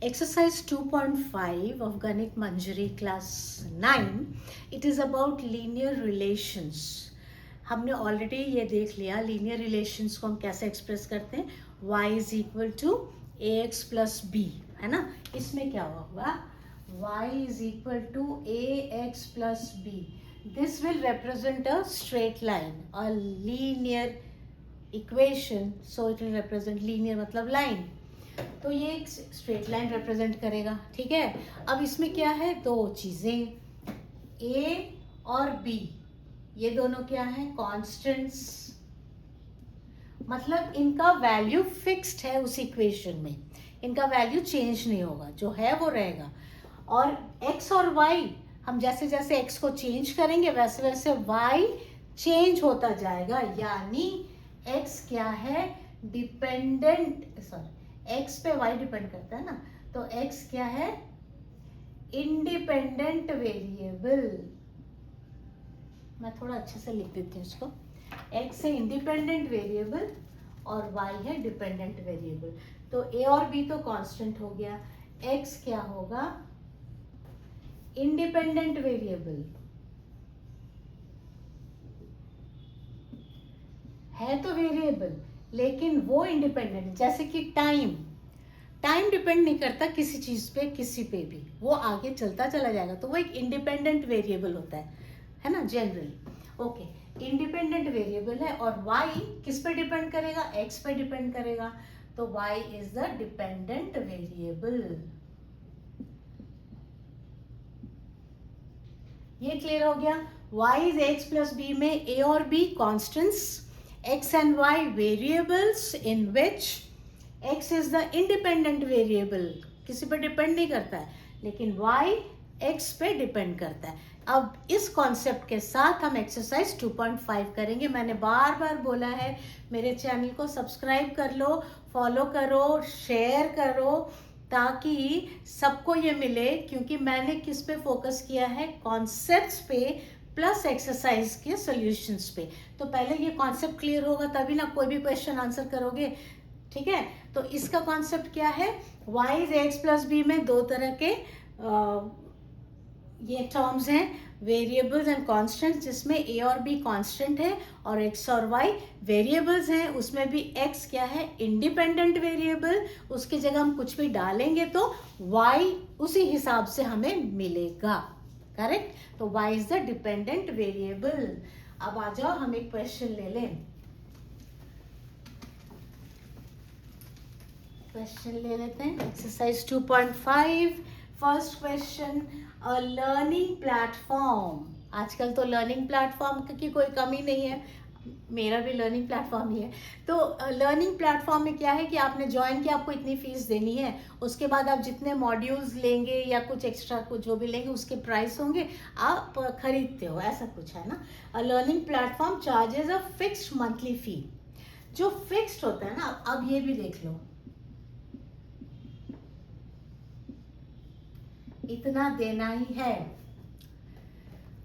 Exercise 2.5 of Ganit Manjari class 9. It is about linear relations. हमने already ये देख लिया लीनियर रिलेशंस को हम कैसे एक्सप्रेस करते हैं. y is equal to A X plus B, है ना. इसमें क्या होगा, y is equal to A X plus B. This will represent a straight line, a linear equation, so it will represent linear मतलब line. तो ये एक straight line represent करेगा. ठीक है, अब इसमें क्या है, दो चीजें a और b, ये दोनों क्या है, कांस्टेंट्स. मतलब इनका वैल्यू फिक्स्ड है उस इक्वेशन में, इनका वैल्यू चेंज नहीं होगा, जो है वो रहेगा. और x और y, हम जैसे जैसे x को चेंज करेंगे वैसे वैसे y चेंज होता जाएगा. यानी x क्या है, डिपेंडेंट, सॉरी x पे y डिपेंड करता है ना, तो x क्या है, इंडिपेंडेंट वेरिएबल. मैं थोड़ा अच्छे से लिख देती हूँ इसको. x है इंडिपेंडेंट वेरिएबल और y है डिपेंडेंट वेरिएबल. तो a और b तो कांस्टेंट हो गया, x क्या होगा, इंडिपेंडेंट वेरिएबल है तो वेरिएबल, लेकिन वो इंडिपेंडेंट, जैसे कि टाइम डिपेंड नहीं करता किसी चीज पे, किसी पे भी, वो आगे चलता चला जाएगा, तो वो एक इंडिपेंडेंट वेरिएबल होता है ना, जनरली. ओके, इंडिपेंडेंट वेरिएबल है. और y किस पे डिपेंड करेगा, x पे डिपेंड करेगा, तो y is the dependent variable. ये क्लियर हो गया. y is x plus b में a और b constants, x and y variables in which x is the independent variable, किसी पर डिपेंड नहीं करता है, लेकिन y x पे डिपेंड करता है. अब इस कॉन्सेप्ट के साथ हम एक्सरसाइज 2.5 करेंगे. मैंने बार बार बोला है, मेरे चैनल को सब्सक्राइब कर लो, फॉलो करो, शेयर करो, ताकि सबको ये मिले. क्योंकि मैंने किस पे फोकस किया है, कॉन्सेप्ट्स पे प्लस एक्सरसाइज के सॉल्यूशंस पे. तो पहले ये कॉन्सेप्ट क्लियर होगा तभी ना कोई भी क्वेश्चन आंसर करोगे. ठीक है, तो इसका कॉन्सेप्ट क्या है, y is X plus B में दो तरह के ये टर्म्स हैं, वेरिएबल्स एंड कांस्टेंट्स, जिसमें a और b कांस्टेंट है और x और y वेरिएबल्स हैं. उसमें भी x क्या है, इंडिपेंडेंट वेरिएबल, उसकी जगह हम कुछ भी डालेंगे तो y उसी हिसाब से हमें मिलेगा. करेक्ट, तो y is the dependent variable. अब आ जाओ हम एक क्वेश्चन ले लें. क्वेश्चन ले लेते हैं, exercise 2.5. First question, a learning platform. आजकल तो लर्निंग प्लेटफॉर्म की कोई कमी नहीं है, मेरा भी लर्निंग प्लेटफॉर्म ही है. तो लर्निंग प्लेटफॉर्म में क्या है कि आपने ज्वाइन किया, आपको इतनी फीस देनी है, उसके बाद आप जितने मॉड्यूल्स लेंगे या कुछ एक्स्ट्रा कुछ जो भी लेंगे उसके प्राइस होंगे, आप खरीदते हो, ऐसा कुछ है ना. A learning platform charges a fixed monthly fee. जो फिक्स्ड होता है ना, अब ये भी देख लो, इतना देना ही है.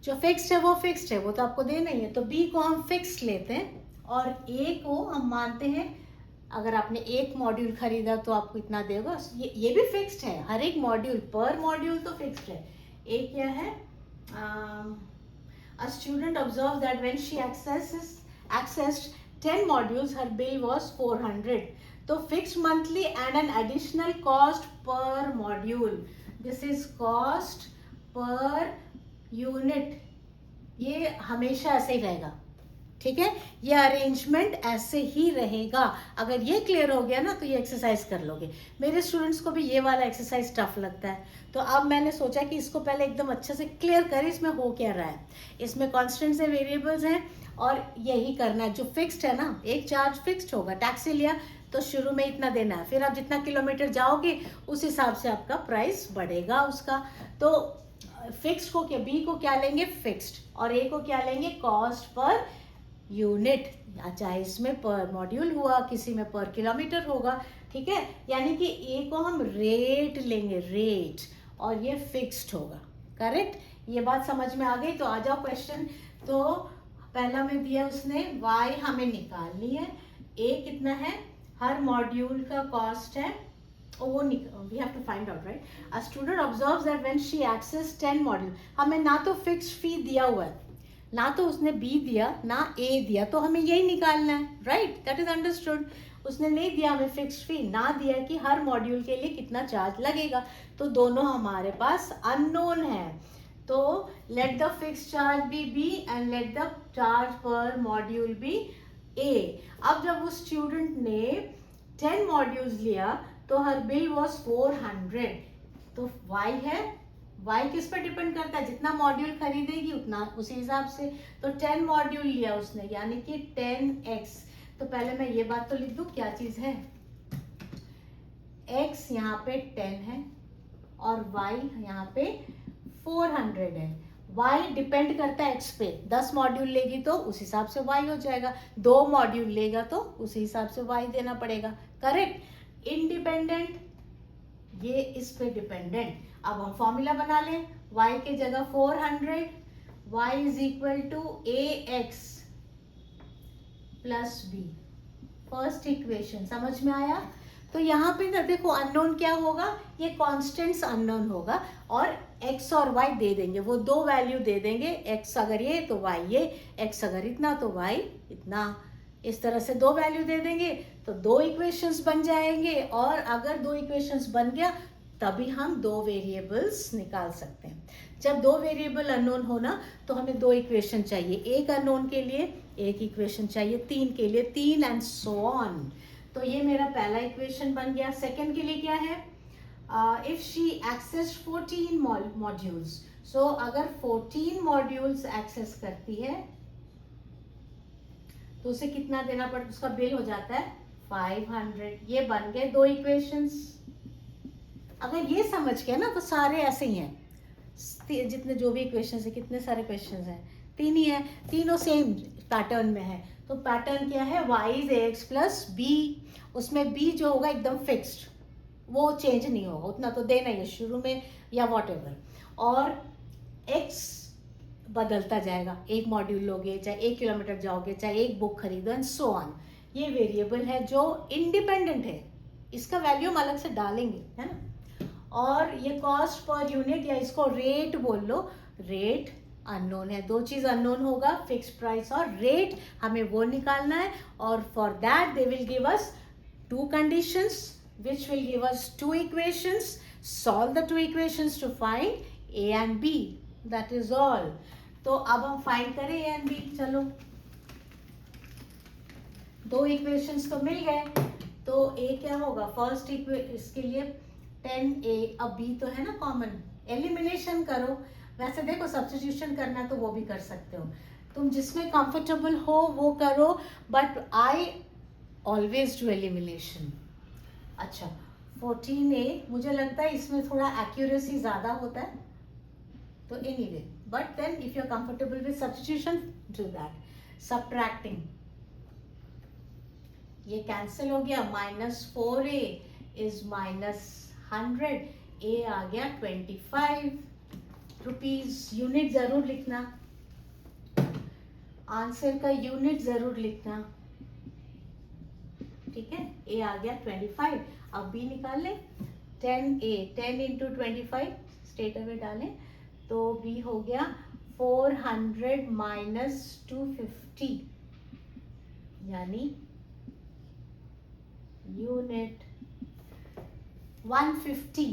जो फिक्स्ड है वो फिक्स्ड है, वो तो आपको देना ही है. तो बी को हम फिक्स्ड लेते हैं और ए को हम मानते हैं, अगर आपने एक मॉड्यूल खरीदा तो आपको इतना देगा. ये भी फिक्स्ड है, हर एक मॉड्यूल पर मॉड्यूल तो फिक्स्ड है. ए क्या है, a student observe that when she accessed 10 modules her bill was 400. तो fixed monthly and an additional cost per module. This is cost per unit, ये हमेशा ऐसे ही रहेगा. ठीक है, ये अरेंजमेंट ऐसे ही रहेगा. अगर ये क्लियर हो गया ना तो ये एक्सरसाइज कर लोगे. मेरे स्टूडेंट्स को भी ये वाला एक्सरसाइज टफ लगता है, तो अब मैंने सोचा कि इसको पहले एकदम अच्छे से क्लियर करें, इसमें हो क्या रहा है. इसमें कॉन्स्टेंट्स हैं, वेरिएबल्स हैं, और यही करना है. जो फिक्स्ड है ना, एक चार्ज फिक्स्ड होगा. टैक्सी लिया तो शुरू में इतना देना है, फिर आप जितना किलोमीटर जाओगे उस हिसाब से आपका प्राइस बढ़ेगा उसका. तो फिक्स्ड को क्या, बी को क्या लेंगे, फिक्स्ड, और ए को क्या लेंगे, कॉस्ट पर यूनिट. चाहे इसमें पर मॉड्यूल हुआ, किसी में पर किलोमीटर होगा. ठीक है, यानी कि ए को हम रेट लेंगे, रेट, और ये फिक्स्ड होगा. करेक्ट, ये बात समझ में आ गई. तो आ जाओ क्वेश्चन. तो पहला में दिया उसने, y हमें निकालनी है. ए कितना है, हर मॉड्यूल का कॉस्ट है वो we have to find out, right. A student observes that when she access 10 module, हमें ना तो फिक्स फी दिया हुआ है, ना तो उसने बी दिया ना ए दिया, तो हमें यही निकालना है, राइट. That is understood. उसने नहीं दिया हमें फिक्स फी, ना दिया कि हर मॉड्यूल के लिए कितना चार्ज लगेगा, तो दोनों हमारे पास अननोन है. तो let the fix charge be B and let the charge per module be A. अब जब उस स्टूडेंट ने 10 मॉड्यूल्स लिया तो हर बिल वॉज 400. तो y है, y किस पे डिपेंड करता है, जितना मॉड्यूल खरीदेगी उतना उसी हिसाब से. तो 10 मॉड्यूल लिया उसने, यानी कि 10x. तो पहले मैं ये बात तो लिख दूं क्या चीज है, x यहाँ पे 10 है और y यहाँ पे 400 है. y डिपेंड करता है x पे. 10 मॉड्यूल लेगी तो उस हिसाब से y हो जाएगा, 2 मॉड्यूल लेगा तो उसी हिसाब से y देना पड़ेगा, करेक्ट. इंडिपेंडेंट, ये इस पे डिपेंडेंट. अब हम फॉर्मूला बना लें, y के जगह 400, y is equal to ax plus B. First equation समझ में आया. तो यहाँ पे ना देखो अननोन क्या होगा, ये कॉन्स्टेंट्स अननोन होगा और x और y दे देंगे, वो दो वैल्यू दे देंगे, x अगर ये तो y ये, x अगर इतना तो y इतना. इस तरह से दो वैल्यू दे देंगे तो दो इक्वेशंस बन जाएंगे. और अगर दो इक्वेशंस बन गया तभी हम दो वेरिएबल्स निकाल सकते हैं. जब दो वेरिएबल अननोन होना तो हमें दो इक्वेशन चाहिए, एक अननोन के लिए एक इक्वेशन चाहिए, तीन के लिए तीन एंड सो ऑन. तो ये मेरा पहला इक्वेशन बन गया. सेकंड के लिए क्या है, इफ शी एक्सेस 14 मॉड्यूल्स. सो अगर 14 मॉड्यूल्स एक्सेस करती है तो उसे कितना देना पड़ता, उसका बिल हो जाता है 500. ये बन गए दो इक्वेशंस. अगर ये समझ गए ना तो सारे ऐसे ही हैं, जितने जो भी इक्वेशंस है, कितने सारे क्वेश्चंस हैं, तीन ही है, तीनों सेम पैटर्न में है. तो पैटर्न क्या है, y is ax plus B. उसमें b जो होगा एकदम फिक्स्ड, वो चेंज नहीं होगा, उतना तो देना ही है शुरू में या वॉट एवर. और x बदलता जाएगा, एक मॉड्यूल लोगे चाहे 1 किलोमीटर जाओगे चाहे एक बुक खरीदो एंड सो ऑन. ये वेरिएबल है जो इंडिपेंडेंट है, इसका वैल्यू हम अलग से डालेंगे, है ना. और ये कॉस्ट पर यूनिट या इसको रेट बोल लो, रेट अननोन है. दो चीज अननोन होगा, फिक्स प्राइस और रेट, हमें वो निकालना है. और for that they will give us to conditions which will give us two equations. Solve the two equations to find a and b. That is all. तो अब हम फाइंड करें a and b. चलो, दो इक्वेशंस तो मिल गए. तो a क्या होगा, फर्स्ट इसके लिए 10a. अब b तो है ना कॉमन, एलिमिनेशन करो. वैसे देखो सब्स्टिट्यूशन करना तो वो भी कर सकते हो, तुम जिसमें कंफर्टेबल हो वो करो, but I always do elimination. अच्छा, 14a मुझे लगता है इसमें थोड़ा एक्यूरेसी ज़्यादा होता है, तो anyway, but then if you are comfortable with substitution do that. Subtracting, ये कैंसिल हो गया, -4a इज -100, a आ गया 25 रुपीज. यूनिट ज़रूर लिखना, आंसर का यूनिट ज़रूर लिखना, ठीक है. a आ गया 25. अब b निकाल लें, 10a 10 इंटू 25 स्ट्रेट अवे डालें तो b हो गया 400 माइनस 250, यानी यूनिट 150,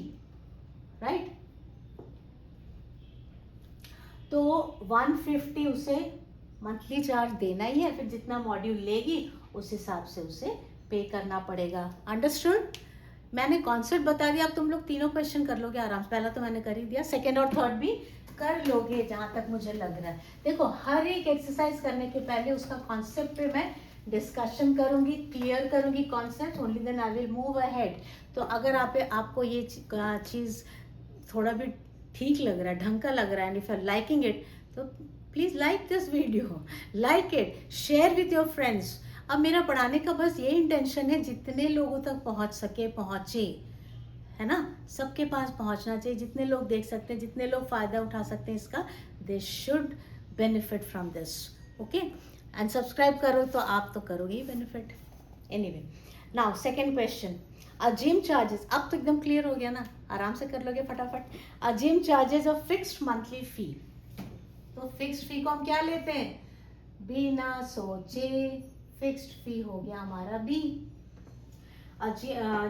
राइट. तो 150 उसे मंथली चार्ज देना ही है, फिर जितना मॉड्यूल लेगी उस हिसाब से उसे पे करना पड़ेगा. अंडरस्टूड. मैंने कॉन्सेप्ट बता दिया, अब तुम लोग तीनों क्वेश्चन कर लोगे आराम से. पहला तो मैंने कर ही दिया, सेकंड और थर्ड भी कर लोगे जहाँ तक मुझे लग रहा है. देखो हर एक एक्सरसाइज करने के पहले उसका कॉन्सेप्ट पे मैं डिस्कशन करूंगी, क्लियर करूंगी concept, only then I will move ahead. तो अगर आपको ये चीज़ थोड़ा भी ठीक लग रहा है, ढंग का लग रहा है, and if you are liking it तो please like this video, like it, share with your friends. अब मेरा पढ़ाने का बस ये इंटेंशन है, जितने लोगों तक पहुंच सके पहुंचे, है ना. सबके पास पहुंचना चाहिए, जितने लोग देख सकते हैं, जितने लोग फ़ायदा उठा सकते हैं इसका, they should benefit from this. Okay, and subscribe करो तो आप तो करोगे ही benefit. Anyway, now second question. Gym charges, अब तो एकदम क्लियर हो गया ना, आराम से कर लोगे फटाफट. Gym charges a fixed monthly fee. तो फिक्स्ड फी को हम क्या लेते हैं, बिना सोचे फिक्स्ड फी हो गया हमारा B.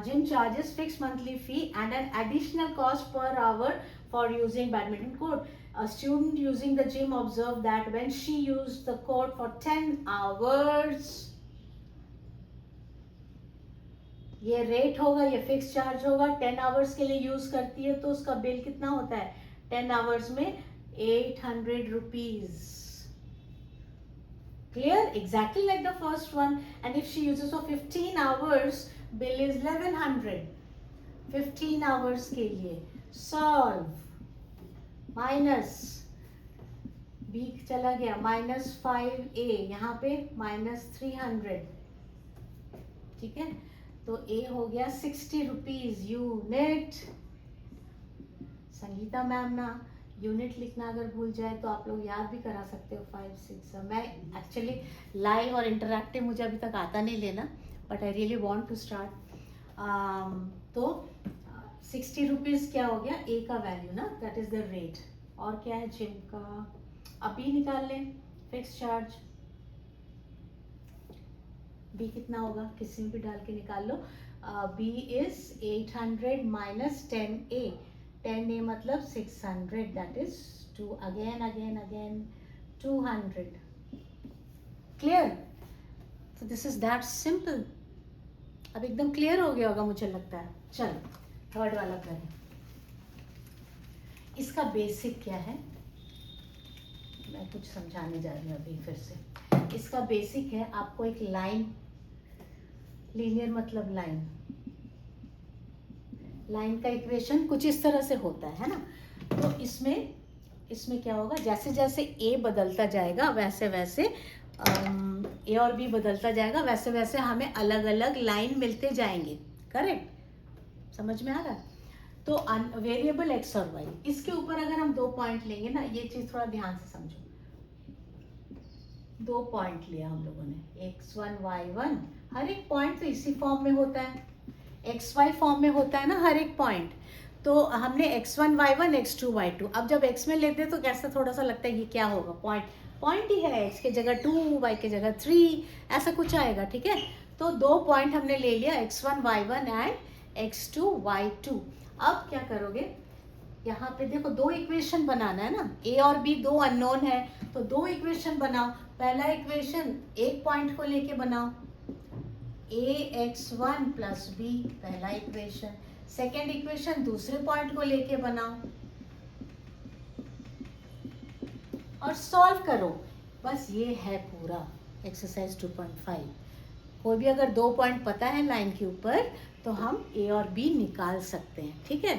Gym charges fixed monthly fee and an additional cost per hour for using badminton court. A student using the gym observed that when she used the court for 10 hours, ये rate होगा, ये fix charge होगा, 10 hours के लिए use करती है तो उसका बिल कितना होता है 10 आवर्स में 800 rupees. Clear? Exactly like the first one. And if she uses for 15 hours, bill is 1100. 15 hours के लिए. Solve. Minus. B चला गया. -5A. यहाँ पे -300. ठीक है. तो A हो गया 60 रुपीज यूनिट. संगीता मैम ना यूनिट लिखना अगर भूल जाए तो आप लोग याद भी करा सकते हो 5 6. मैं एक्चुअली लाइव और इंटरैक्टिव मुझे अभी तक आता नहीं लेना, but I really want to start. तो 60 रुपीज़ क्या हो गया ए का वैल्यू ना, दैट इज़ द रेट. और क्या है जिम का, अभी निकाल लें फिक्स चार्ज. बी कितना होगा, किसी में भी डाल के निकाल लो. B is 800 minus 10A. 10A मतलब 600, दैट इज 2. अगेन 200. क्लियर? तो दिस इज दैट सिंपल. अब एकदम क्लियर हो गया होगा मुझे लगता है. चलो थर्ड वाला करें. इसका बेसिक क्या है, मैं कुछ समझाने जा रही हूँ अभी फिर से. इसका बेसिक है, आपको एक लाइन, लीनियर मतलब लाइन का इक्वेशन कुछ इस तरह से होता है ना. तो इसमें क्या होगा, जैसे जैसे ए बदलता जाएगा वैसे वैसे ए और बी बदलता जाएगा, वैसे वैसे हमें अलग अलग लाइन मिलते जाएंगे. करेक्ट? समझ में आ रहा है? तो वेरिएबल एक्स और वाई, इसके ऊपर अगर हम 2 पॉइंट लेंगे ना, ये चीज थोड़ा ध्यान से समझो. 2 पॉइंट लिया हम लोगों ने, x1 y1. हर एक पॉइंट तो इसी फॉर्म में होता है, xy फॉर्म में होता है ना हर एक पॉइंट. तो हमने x1 y1 x2 y2. अब जब x में लेते हैं तो कैसा थोड़ा सा लगता है ये क्या होगा, पॉइंट ही है, x के जगह 2 y के जगह 3 ऐसा कुछ आएगा. ठीक है. तो 2 पॉइंट हमने ले लिया, x1 y1 and x2 y2. अब क्या करोगे, यहाँ पे देखो 2 इक्वेशन बनाना है ना, a और b 2 अननोन है, तो 2 इक्वेशन बनाओ. पहला इक्वेशन एक पॉइंट को लेके बनाओ, ax1 प्लस b, पहला इक्वेशन. सेकेंड इक्वेशन दूसरे पॉइंट को लेके बनाओ और सॉल्व करो. बस ये है पूरा एक्सरसाइज 2.5. कोई भी अगर 2 पॉइंट पता है लाइन के ऊपर तो हम a और b निकाल सकते हैं. ठीक है.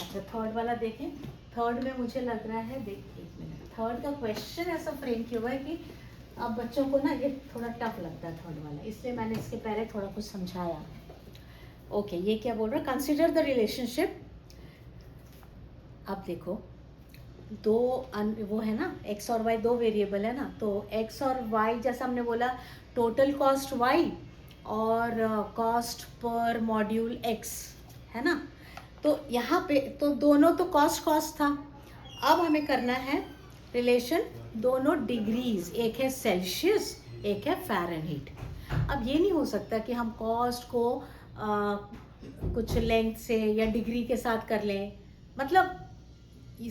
अच्छा थर्ड वाला देखें. थर्ड में मुझे लग रहा है, देख एक मिनट, थर्ड का क्वेश्चन ऐसा फ्रेम किया हुआ है कि अब बच्चों को ना ये थोड़ा टफ लगता है थर्ड वाला, इसलिए मैंने इसके पहले थोड़ा कुछ समझाया. ओके, ये क्या बोल रहा है, कंसिडर द रिलेशनशिप. अब देखो वो है ना, x और y 2 वेरिएबल है ना, तो x और y जैसा हमने बोला टोटल कॉस्ट y और कॉस्ट पर मॉड्यूल x है ना. तो यहाँ पे तो दोनों तो कॉस्ट था. अब हमें करना है रिलेशन दोनों डिग्रीज, एक है सेल्सियस एक है फ़ारेनहीट. अब ये नहीं हो सकता कि हम कॉस्ट को कुछ लेंथ से या डिग्री के साथ कर लें, मतलब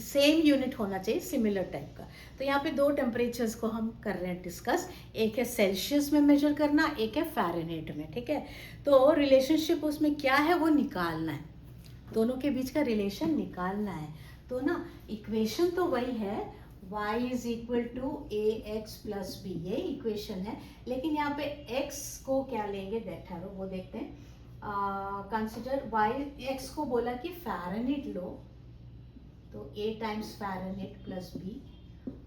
सेम यूनिट होना चाहिए, सिमिलर टाइप का. तो यहाँ पे 2 टेम्परेचर्स को हम कर रहे हैं डिस्कस, एक है सेल्सियस में मेजर करना, एक है फ़ारेनहीट में. ठीक है. तो रिलेशनशिप उसमें क्या है वो निकालना है, दोनों के बीच का रिलेशन निकालना है. तो ना इक्वेशन तो वही है, y is equal to ax plus B, ये इक्वेशन है. लेकिन यहाँ पे x को क्या लेंगे ठहरो वो देखते हैं. कंसिडर y, x को बोला कि फ़ारेनहीट लो, तो a times Fahrenheit plus b,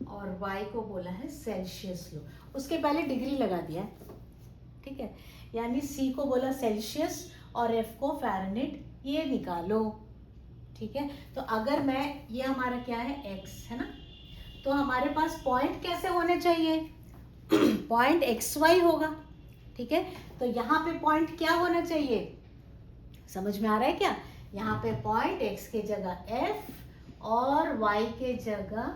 और y को बोला है सेल्सियस लो. उसके पहले डिग्री लगा दिया है. ठीक है. यानी c को बोला सेल्सियस और f को फ़ारेनहीट, ये निकालो. ठीक है. तो अगर मैं, ये हमारा क्या है x है ना, तो हमारे पास पॉइंट कैसे होने चाहिए, पॉइंट xy होगा. ठीक है. तो यहाँ पे पॉइंट क्या होना चाहिए, समझ में आ रहा है क्या? यहाँ पे पॉइंट x के जगह f और y के जगह,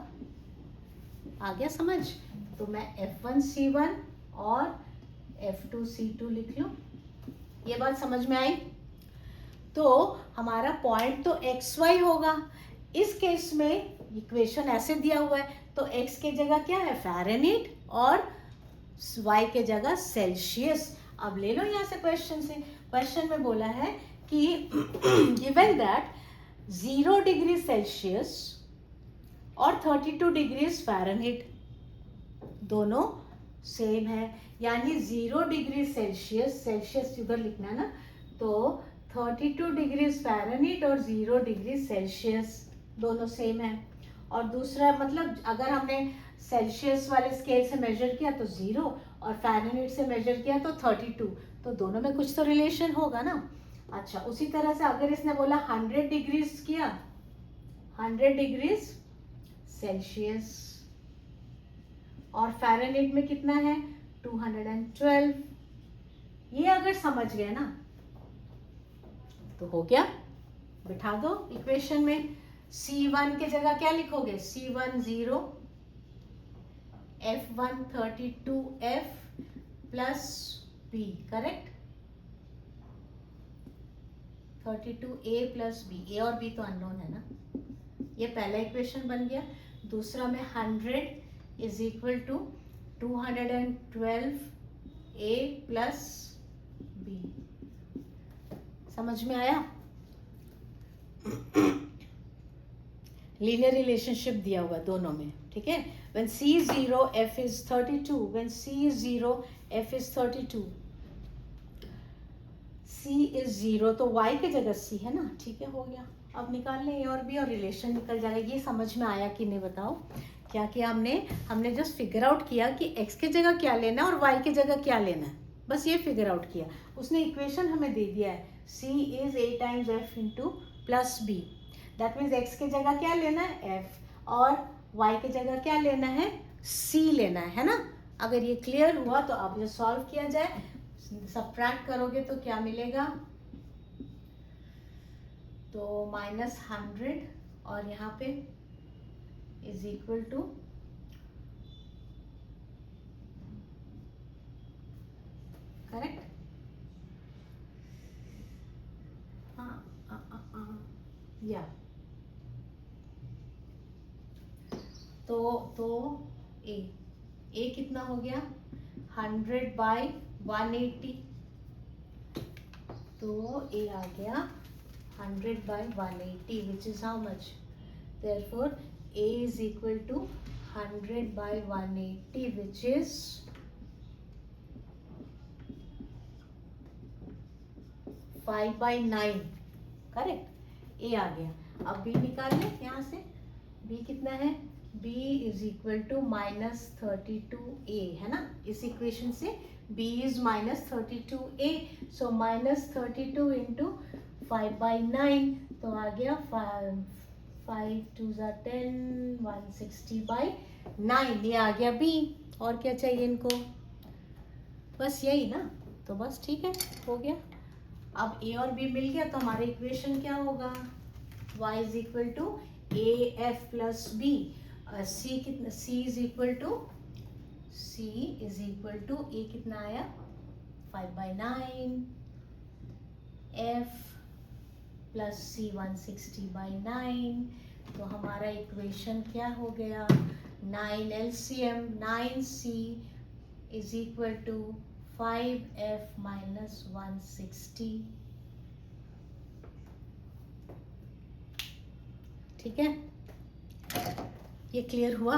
आ गया समझ? तो मैं F1 C1 और F2 C2 लिख लूं। ये बात समझ में आई? तो हमारा पॉइंट तो XY होगा। इस केस में इक्वेशन ऐसे दिया हुआ है, तो x के जगह क्या है? फ़ारेनहीट, और y के जगह सेल्सियस। अब ले लो यहाँ से क्वेश्चन से। क्वेश्चन में बोला है कि गिवन दैट 0 डिग्री सेल्सियस और 32 डिग्रीज फ़ारेनहीट दोनों सेम है, यानी 0 डिग्री सेल्सियस, सेल्सियस इधर लिखना है ना, तो 32 डिग्री फ़ारेनहीट और 0 डिग्री सेल्सियस दोनों सेम है। और दूसरा मतलब अगर हमने सेल्सियस वाले स्केल से मेजर किया तो 0 और फ़ारेनहीट से मेजर किया तो 32, तो दोनों में कुछ तो रिलेशन होगा ना। अच्छा, उसी तरह से अगर इसने बोला 100 डिग्रीज किया, 100 डिग्रीज सेल्सियस, और फ़ारेनहीट में कितना है? 212। ये अगर समझ गए ना तो हो गया। बिठा दो इक्वेशन में। C1 के जगह क्या लिखोगे? C1 0, F1 32F plus B, correct? 32A plus B, A और B तो अननोन है ना। ये पहला इक्वेशन बन गया। दूसरा में 100 is equal to 212A plus B। समझ में आया? लीनियर रिलेशनशिप दिया हुआ दोनों में, ठीक है? When C is 0, F is 32. When C is 0, F is 32. C is 0, तो Y की जगह C है ना, ठीक है, हो गया। अब निकाल लें A और B और रिलेशन निकल जाएगा। ये समझ में आया कि नहीं बताओ? क्या किया हमने जस्ट फिगर आउट किया कि x के जगह क्या लेना है और y के जगह क्या लेना है, बस ये फिगर आउट किया। उसने इक्वेशन हमें दे दिया है, C is A times F into plus B। That means x के जगह क्या लेना है? F, और y के जगह क्या लेना है? C लेना है ना। अगर ये क्लियर हुआ तो अब ये सॉल्व किया जाए। सब्ट्रैक्ट करोगे तो क्या मिलेगा? तो -100 और यहाँ पे इज इक्वल टू करेक्ट। या तो ए कितना हो गया? 100/180, तो ए आ गया 100/180, which is how much? Therefore, A is equal to 100/180, which is 5/9, correct? A आ गया। अब B निकाल लें यहाँ से। B कितना है? B is equal to -32A, है ना। इस इक्वेशन से B is -32A, so -32 into 5/9, तो आ गया 5 2s are 10, 160/9, ये आ गया B। और क्या चाहिए इनको? बस यही ना, तो बस ठीक है, हो गया। अब A और B मिल गया तो हमारा इक्वेशन क्या होगा? Y is equal to AF plus B। C कितना? C is equal to A कितना आया? 5/9, F प्लस C 160/9, तो हमारा इक्वेशन क्या हो गया? 9 LCM 9C is equal to 5F minus 160। ठीक है, ये क्लियर हुआ?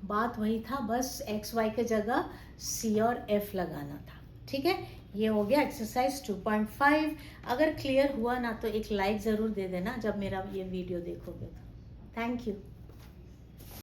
बात वही था, बस XY के जगह C और F लगाना था। ठीक है, ये हो गया एक्सरसाइज 2.5। अगर क्लियर हुआ ना तो एक लाइक ज़रूर दे देना जब मेरा ये वीडियो देखोगे तो। Thank you.